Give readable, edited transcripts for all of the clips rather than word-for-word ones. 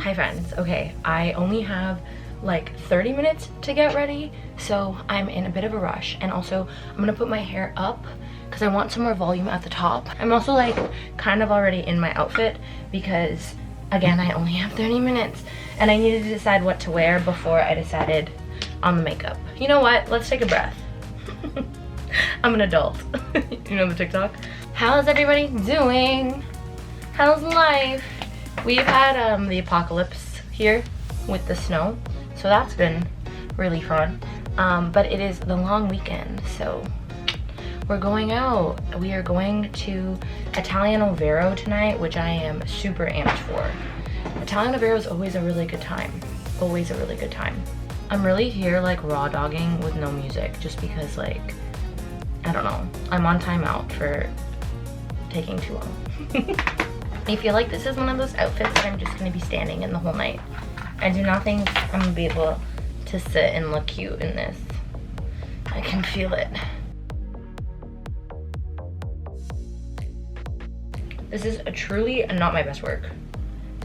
Hi friends. Okay, I only have like 30 minutes to get ready, so I'm in a bit of a rush. And also I'm gonna put my hair up because I want some more volume at the top. I'm also like kind of already in my outfit because again, I only have 30 minutes and I needed to decide what to wear before I decided on the makeup. You know what? Let's take a breath. I'm an adult. You know the TikTok? How's everybody doing? How's life? We've had the apocalypse here with the snow, so that's been really fun. But it is the long weekend, so we're going out. We are going to Italiano Vero tonight, which I am super amped for. Italiano Vero is always a really good time. Always a really good time. I'm really here like raw dogging with no music just because like, I don't know, I'm on timeout for taking too long. I feel like this is one of those outfits that I'm just gonna be standing in the whole night. I do not think I'm gonna be able to sit and look cute in this. I can feel it. This is truly not my best work.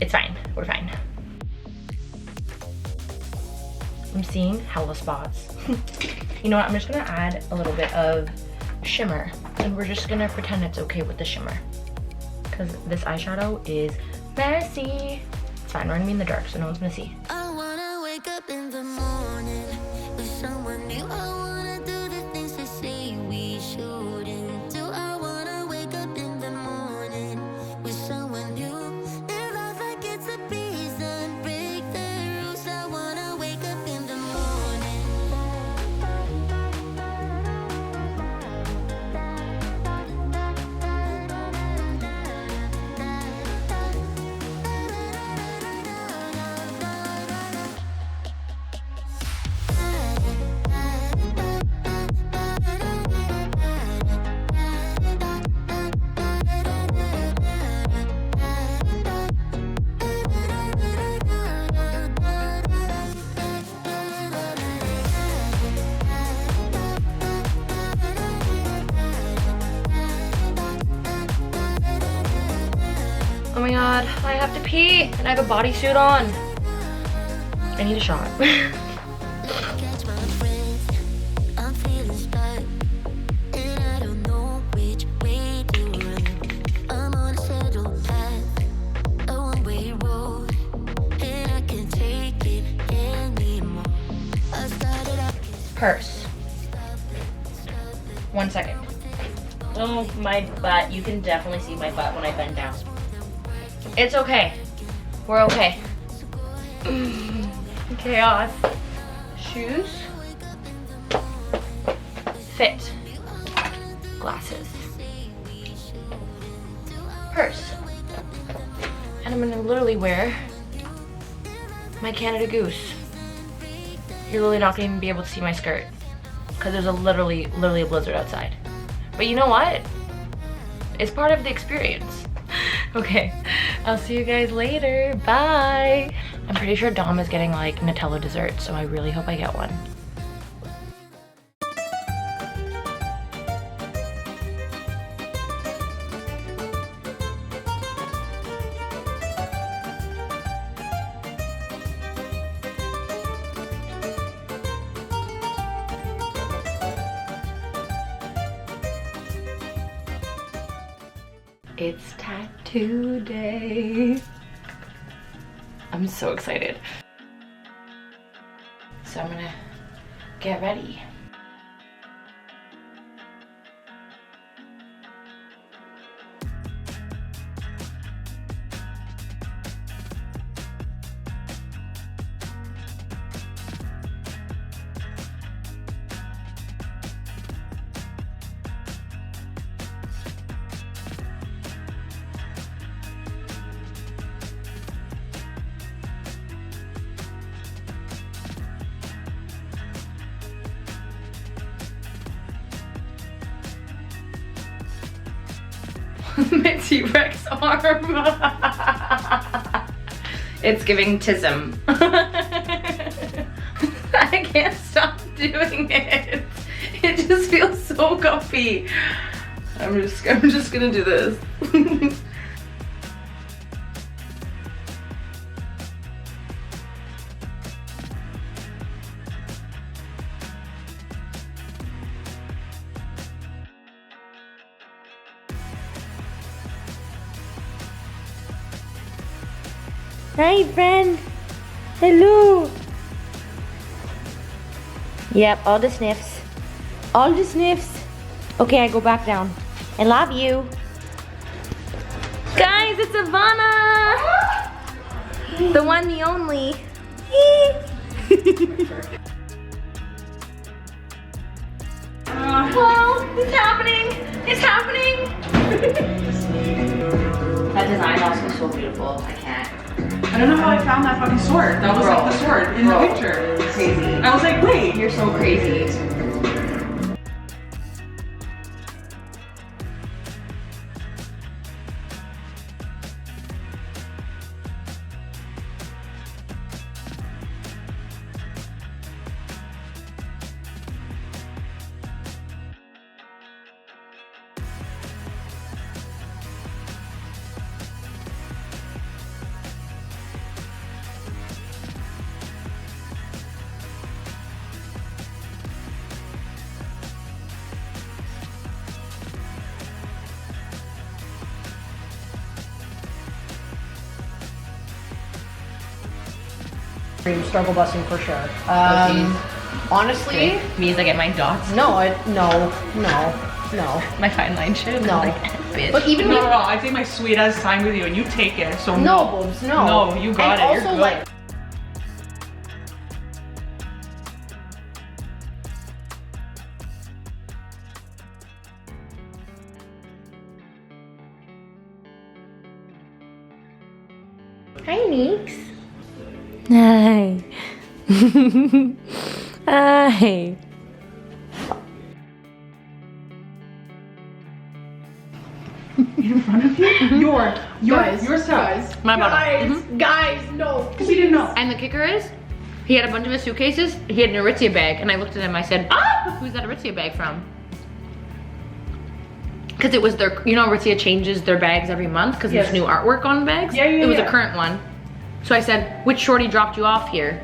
It's fine, we're fine. I'm seeing hella spots. You know what, I'm just gonna add a little bit of shimmer and we're just gonna pretend it's okay with the shimmer. Because this eyeshadow is messy. It's fine, we're gonna be in the dark so no one's gonna see. I wanna wake up in the morning with someone new. I wanna do the things they say we shouldn't do. I wanna wake up in the morning with someone new. Live life like it's a prison, break the rules. I wanna wake up in the morning. Oh my god, I have to pee and I have a bodysuit on. I need a shot. Catch my friends, I'm feeling stuck, and I don't know which way to run. I'm on a settled path, a one-way road, and I can't take it anymore. I started out Purse. 1 second. Oh, my butt. You can definitely see my butt when I bend down. It's okay. We're okay. Chaos. Shoes. Fit. Glasses. Purse. And I'm gonna literally wear my Canada Goose. You're literally not gonna even be able to see my skirt because there's literally a blizzard outside. But you know what? It's part of the experience. Okay, I'll see you guys later. Bye. I'm pretty sure Dom is getting like Nutella dessert, so I really hope I get one. It's tattoo day. I'm so excited. So I'm gonna get ready. My T-Rex arm. It's giving tism. I can't stop doing it. It just feels so comfy. I'm just gonna do this. Hi, friend. Hello. Yep, all the sniffs. All the sniffs. Okay, I go back down. I love you. Guys, it's Ivana. The one, the only. Whoa, it's happening. It's happening. That design is also so beautiful. I can't. I don't know how I found that fucking sword. That was like the sword in the picture. Crazy. I was like, wait. You're so crazy. Struggle busing for sure. Honestly, Means I get my dots. no. My fine line shit. No. Like, bitch. But even No, I take my sweet ass time with you and you take it. So no, boobs, no. No, you got and it. Also, You're good. like, Hi, Neeks. Hi. Hi. in front of you? Yourself. My bottle. guys, no. We didn't know. And the kicker is, he had a bunch of his suitcases. He had an Aritzia bag, and I looked at him. I said, "Ah, who's that Aritzia bag from?" Because it was their, you know, Aritzia changes their bags every month because Yes. there's new artwork on bags. Yeah, It was yeah. a current one. So I said, "Which shorty dropped you off here?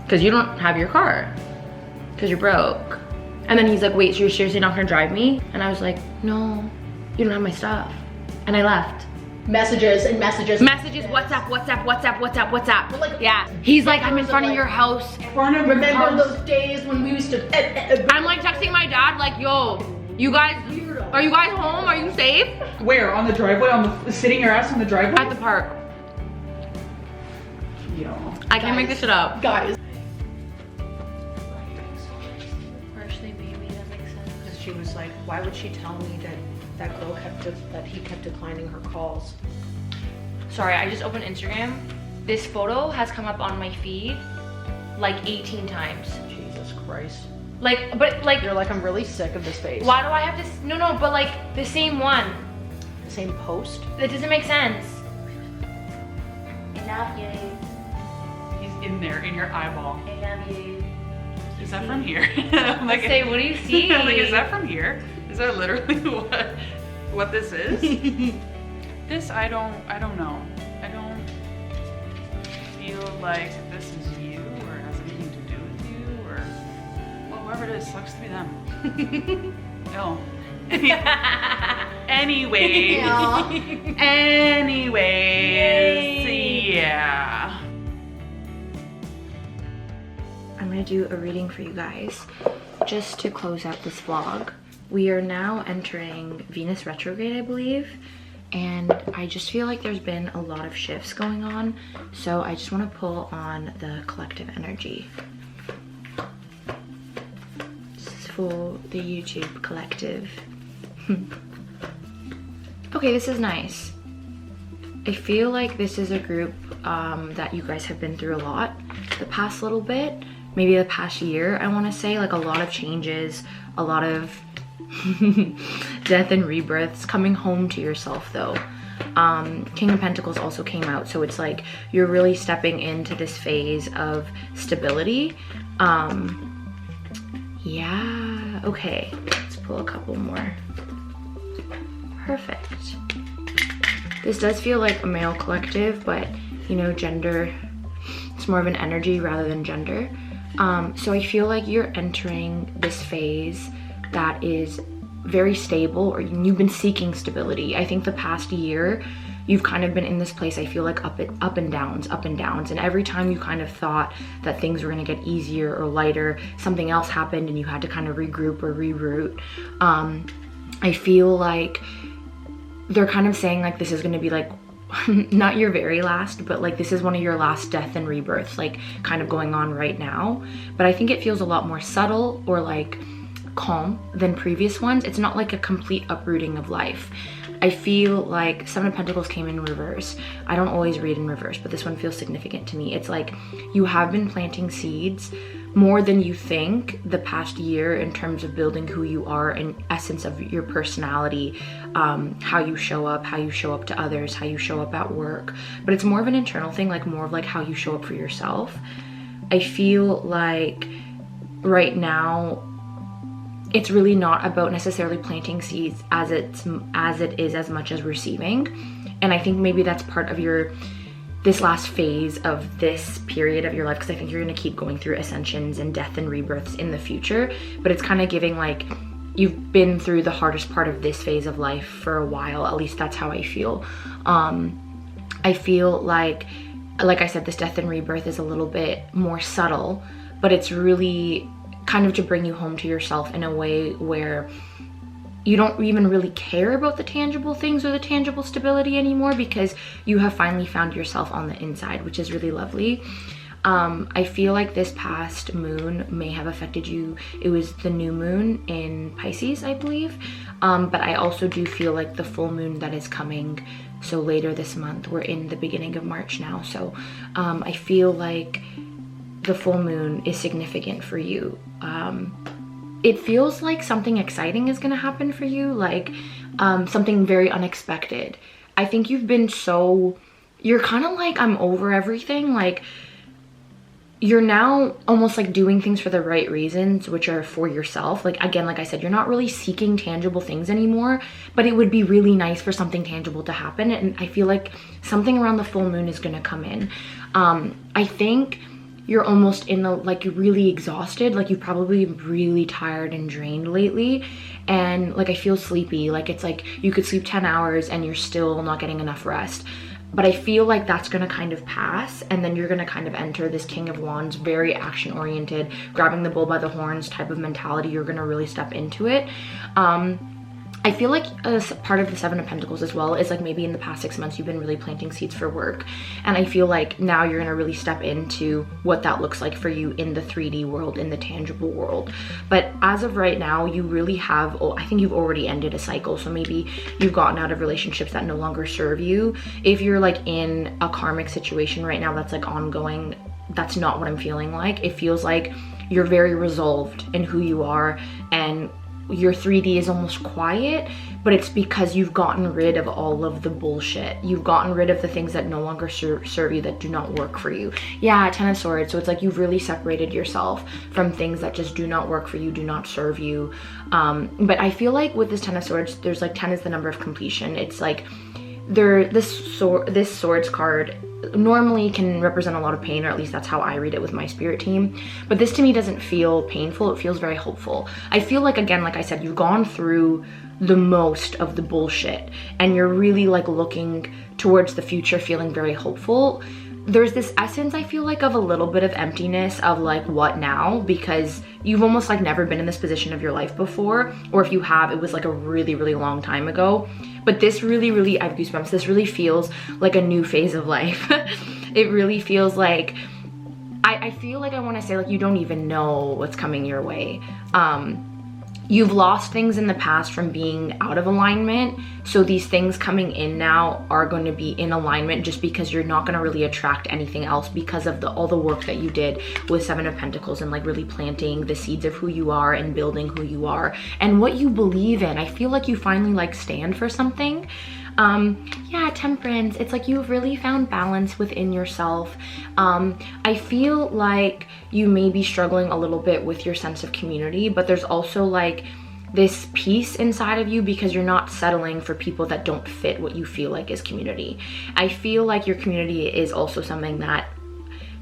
Because you don't have your car. Because you're broke." And then he's like, "Wait, so you're seriously not gonna drive me?" And I was like, "No, you don't have my stuff." And I left. Messages and messages. Messages, WhatsApp. But like, Yeah. He's like, "I'm in front of your house." Remember those days when we used to. I'm like texting my dad, like, "Yo, you guys, are you guys home? Are you safe?" Where? On the driveway? On the sitting your ass on the driveway? At the park. Yo. I can't make this shit up. Guys. Partially, maybe that makes sense. Because she was like, why would she tell me that girl that he kept declining her calls? Sorry, I just opened Instagram. This photo has come up on my feed like 18 times. Jesus Christ. Like, but like, You're like, I'm really sick of this face. why do I have this? No, but like the same one. The same post? That doesn't make sense. I love you. He's in there, in your eyeball. I love you. Is that from here? I'm Like, say, what do you see? I'm like, is that from here? Is that literally what this is? This, I don't know. I don't feel like this is you or has anything to do with you or, well, whoever it is, sucks to be them. No. Anyways. Anyways. Yeah. I'm gonna do a reading for you guys just to close out this vlog. We are now entering Venus retrograde, I believe, and I just feel like there's been a lot of shifts going on, so I just want to pull on the collective energy. This is for the YouTube collective. Okay, this is nice. I feel like this is a group that you guys have been through a lot the past little bit, maybe the past year, I want to say, like a lot of changes, a lot of death and rebirths, coming home to yourself though. King of Pentacles also came out, so it's like you're really stepping into this phase of stability. Yeah, okay, let's pull a couple more. Perfect. This does feel like a male collective, but you know, gender, it's more of an energy rather than gender. So I feel like you're entering this phase that is very stable, or you've been seeking stability. I think the past year you've kind of been in this place, I feel like up and downs. And every time you kind of thought that things were gonna get easier or lighter, something else happened and you had to kind of regroup or reroute. I feel like they're kind of saying like this is gonna be like, not your very last, but like this is one of your last death and rebirths, like kind of going on right now. But I think it feels a lot more subtle or like calm than previous ones. It's not like a complete uprooting of life. I feel like Seven of Pentacles came in reverse. I don't always read in reverse, but this one feels significant to me. It's like you have been planting seeds more than you think the past year in terms of building who you are and essence of your personality, how you show up to others, how you show up at work. But it's more of an internal thing, like more of like how you show up for yourself. I feel like right now it's really not about necessarily planting seeds as it is as much as receiving. And I think maybe that's part of this last phase of this period of your life, because I think you're going to keep going through ascensions and death and rebirths in the future, but it's kind of giving like you've been through the hardest part of this phase of life for a while. At least that's how I feel. I feel like I said, this death and rebirth is a little bit more subtle, but it's really kind of to bring you home to yourself in a way where you don't even really care about the tangible things or the tangible stability anymore, because you have finally found yourself on the inside, which is really lovely. I feel like this past moon may have affected you. It was the new moon in Pisces, I believe. But I also do feel like the full moon that is coming, so later this month, we're in the beginning of March now. So I feel like the full moon is significant for you. It feels like something exciting is gonna happen for you, like something very unexpected. I think you've been you're kind of like, I'm over everything. Like you're now almost like doing things for the right reasons, which are for yourself. Like again, like I said, you're not really seeking tangible things anymore, but it would be really nice for something tangible to happen. And I feel like something around the full moon is gonna come in. I think you're almost in the, like, you're really exhausted, like you've probably been really tired and drained lately, and like I feel sleepy, like it's like you could sleep 10 hours and you're still not getting enough rest. But I feel like that's gonna kind of pass, and then you're gonna kind of enter this King of Wands, very action oriented, grabbing the bull by the horns type of mentality. You're gonna really step into it. I feel like a part of the Seven of Pentacles as well is like maybe in the past 6 months you've been really planting seeds for work, and I feel like now you're gonna really step into what that looks like for you in the 3D world, in the tangible world. But as of right now, you really have, I think you've already ended a cycle. So maybe you've gotten out of relationships that no longer serve you. If you're like in a karmic situation right now that's like ongoing, that's not what I'm feeling like. It feels like you're very resolved in who you are, and your 3D is almost quiet, but it's because you've gotten rid of all of the bullshit. You've gotten rid of the things that no longer serve you, that do not work for you. Yeah, Ten of Swords. So it's like you've really separated yourself from things that just do not work for you, do not serve you. But I feel like with this Ten of Swords, there's like 10 is the number of completion. It's like this Swords card normally can represent a lot of pain, or at least that's how I read it with my spirit team. But this to me doesn't feel painful. It feels very hopeful. I feel like, again, like I said, you've gone through the most of the bullshit and you're really like looking towards the future, feeling very hopeful. There's this essence, I feel like, of a little bit of emptiness of like, what now? Because you've almost like never been in this position of your life before, or if you have, it was like a really, really long time ago. But this really, I have goosebumps, this really feels like a new phase of life. It really feels like, I feel like I want to say like you don't even know what's coming your way. You've lost things in the past from being out of alignment. So these things coming in now are going to be in alignment, just because you're not going to really attract anything else because of all the work that you did with Seven of Pentacles and like really planting the seeds of who you are and building who you are and what you believe in. I feel like you finally like stand for something. Yeah, Temperance, it's like you've really found balance within yourself. I feel like you may be struggling a little bit with your sense of community, but there's also like this peace inside of you because you're not settling for people that don't fit what you feel like is community. I feel like your community is also something that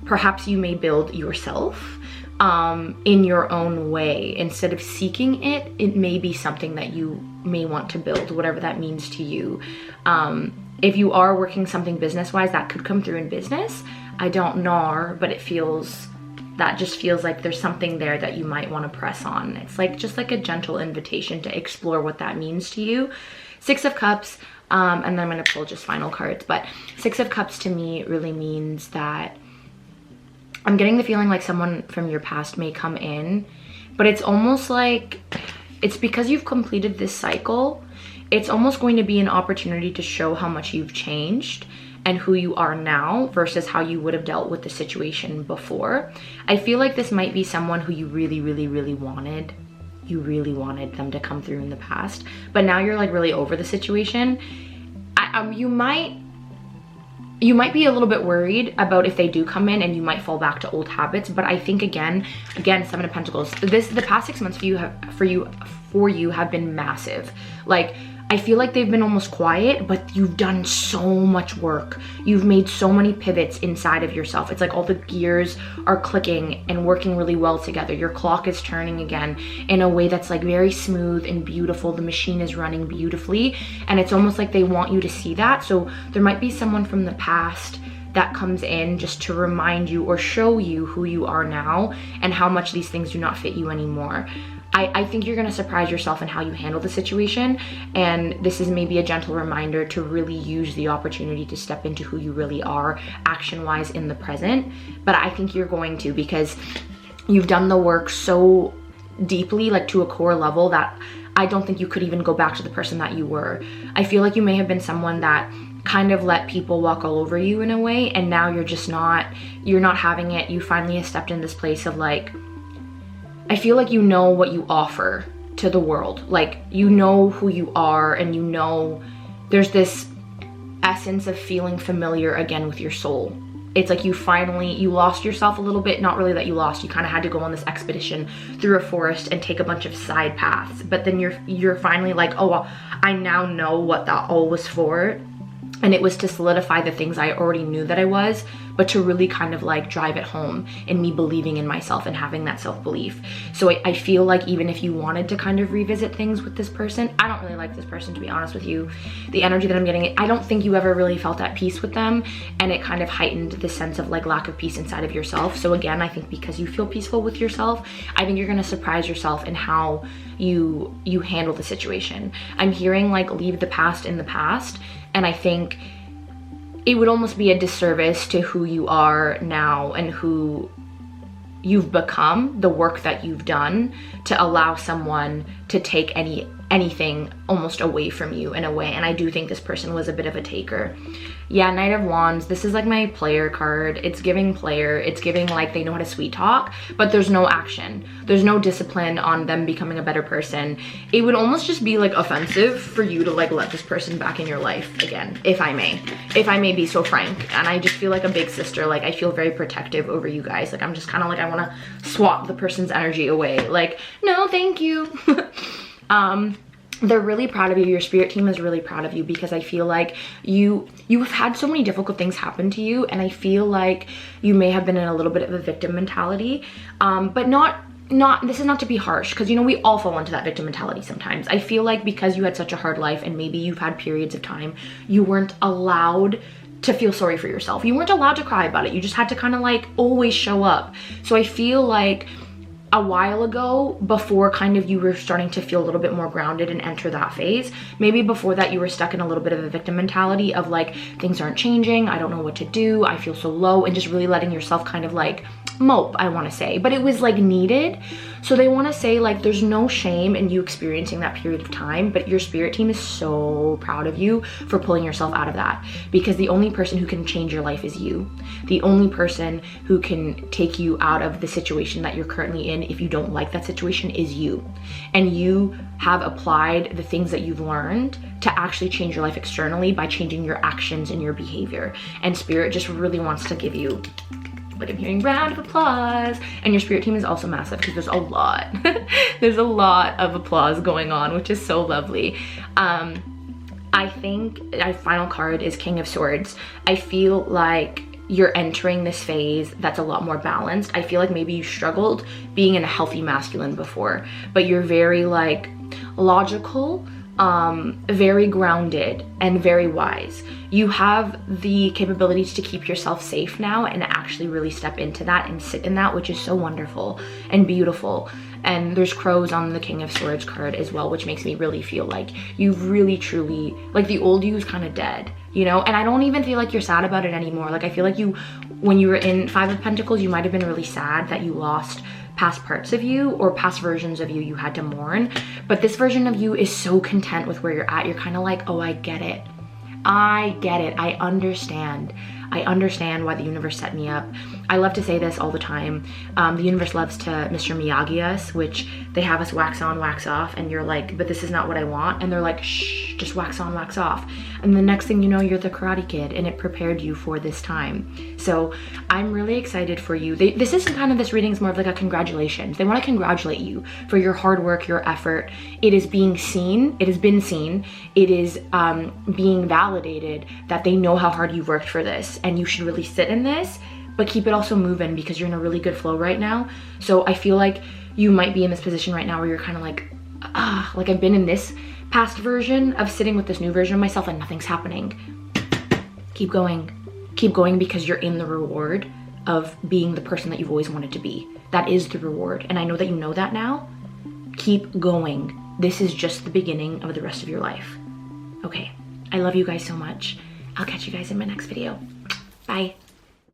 perhaps you may build yourself in your own way. Instead of seeking it, it may be something that you may want to build, whatever that means to you. if you are working something business-wise, that could come through in business. I don't know, but that just feels like there's something there that you might want to press on. It's like just like a gentle invitation to explore what that means to you. Six of Cups, and then I'm going to pull just final cards, but Six of Cups to me really means that I'm getting the feeling like someone from your past may come in, but it's almost like it's because you've completed this cycle. It's almost going to be an opportunity to show how much you've changed and who you are now versus how you would have dealt with the situation before. I feel like this might be someone who you really, really, really wanted. You really wanted them to come through in the past, but now you're like really over the situation. You might be a little bit worried about if they do come in and you might fall back to old habits, but I think again, Seven of Pentacles, the past 6 months for you have been massive. Like, I feel like they've been almost quiet, but you've done so much work. You've made so many pivots inside of yourself. It's like all the gears are clicking and working really well together. Your clock is turning again in a way that's like very smooth and beautiful. The machine is running beautifully, and it's almost like they want you to see that. So there might be someone from the past that comes in just to remind you or show you who you are now and how much these things do not fit you anymore. I think you're gonna surprise yourself in how you handle the situation, and this is maybe a gentle reminder to really use the opportunity to step into who you really are action-wise in the present. But I think you're going to, because you've done the work so deeply, like to a core level, that I don't think you could even go back to the person that you were. I feel like you may have been someone that kind of let people walk all over you in a way, and now you're not having it. You finally have stepped in this place of like, I feel like you know what you offer to the world. Like, you know who you are, and you know there's this essence of feeling familiar again with your soul. It's like you lost yourself a little bit. Not really that you lost, you kind of had to go on this expedition through a forest and take a bunch of side paths, but then you're finally like, oh, I now know what that all was for. And it was to solidify the things I already knew that I was, but to really kind of like drive it home in me believing in myself and having that self-belief. So I feel like even if you wanted to kind of revisit things with this person, I don't really like this person, to be honest with you. The energy that I'm getting, I don't think you ever really felt at peace with them, and it kind of heightened the sense of like lack of peace inside of yourself. So again, I think because you feel peaceful with yourself, I think you're gonna surprise yourself in how you handle the situation. I'm hearing like leave the past in the past, and I think it would almost be a disservice to who you are now and who you've become, the work that you've done, to allow someone to take anything almost away from you in a way. And I do think this person was a bit of a taker. Yeah, Knight of Wands, this is like my player card. It's giving player, it's giving like they know how to sweet talk, but there's no action. There's no discipline on them becoming a better person. It would almost just be like offensive for you to like let this person back in your life again, if I may be so frank. And I just feel like a big sister. Like, I feel very protective over you guys. Like, I'm just kind of like, I want to swap the person's energy away. Like, no, thank you. They're really proud of you. Your spirit team is really proud of you, because I feel like you've had so many difficult things happen to you, and I feel like you may have been in a little bit of a victim mentality, but this is not to be harsh, because you know we all fall into that victim mentality sometimes. I feel like because you had such a hard life, and maybe you've had periods of time you weren't allowed to feel sorry for yourself. You weren't allowed to cry about it. You just had to kind of like always show up. So I feel like a while ago, before kind of you were starting to feel a little bit more grounded and enter that phase, maybe before that you were stuck in a little bit of a victim mentality of like, things aren't changing, I don't know what to do, I feel so low, and just really letting yourself kind of like mope, I want to say. But it was like needed. So they want to say like there's no shame in you experiencing that period of time, but your spirit team is so proud of you for pulling yourself out of that, because the only person who can change your life is you. The only person who can take you out of the situation that you're currently in, if you don't like that situation, is you. And you have applied the things that you've learned to actually change your life externally by changing your actions and your behavior. And spirit just really wants to give you, like, I'm hearing round of applause. And your spirit team is also massive, because there's a lot there's a lot of applause going on, which is so lovely. I think our final card is King of Swords. I feel like you're entering this phase that's a lot more balanced. I feel like maybe you struggled being in a healthy masculine before, but you're very like logical, very grounded and very wise. You have the capabilities to keep yourself safe now and actually really step into that and sit in that, which is so wonderful and beautiful. And there's crows on the King of Swords card as well, which makes me really feel like you've really truly, like the old you is kind of dead, you know? And I don't even feel like you're sad about it anymore. Like I feel like you, when you were in Five of Pentacles, you might have been really sad that you lost past parts of you or past versions of you you had to mourn. But this version of you is so content with where you're at. You're kind of like, oh, I get it. I get it. I understand. I understand why the universe set me up. I love to say this all the time. The universe loves to Mr. Miyagi us, which they have us wax on, wax off, and you're like, but this is not what I want. And they're like, shh, just wax on, wax off. And the next thing you know, you're the Karate Kid, and it prepared you for this time. So I'm really excited for you. This isn't kind of, this reading is more of like a congratulations. They want to congratulate you for your hard work, your effort. It is being seen. It has been seen. It is being validated that they know how hard you've worked for this, and you should really sit in this, but keep it also moving because you're in a really good flow right now. So I feel like you might be in this position right now where you're kind of like, like I've been in this past version of sitting with this new version of myself and nothing's happening. Keep going because you're in the reward of being the person that you've always wanted to be. That is the reward. And I know that you know that now. Keep going. This is just the beginning of the rest of your life. Okay, I love you guys so much. I'll catch you guys in my next video. Bye.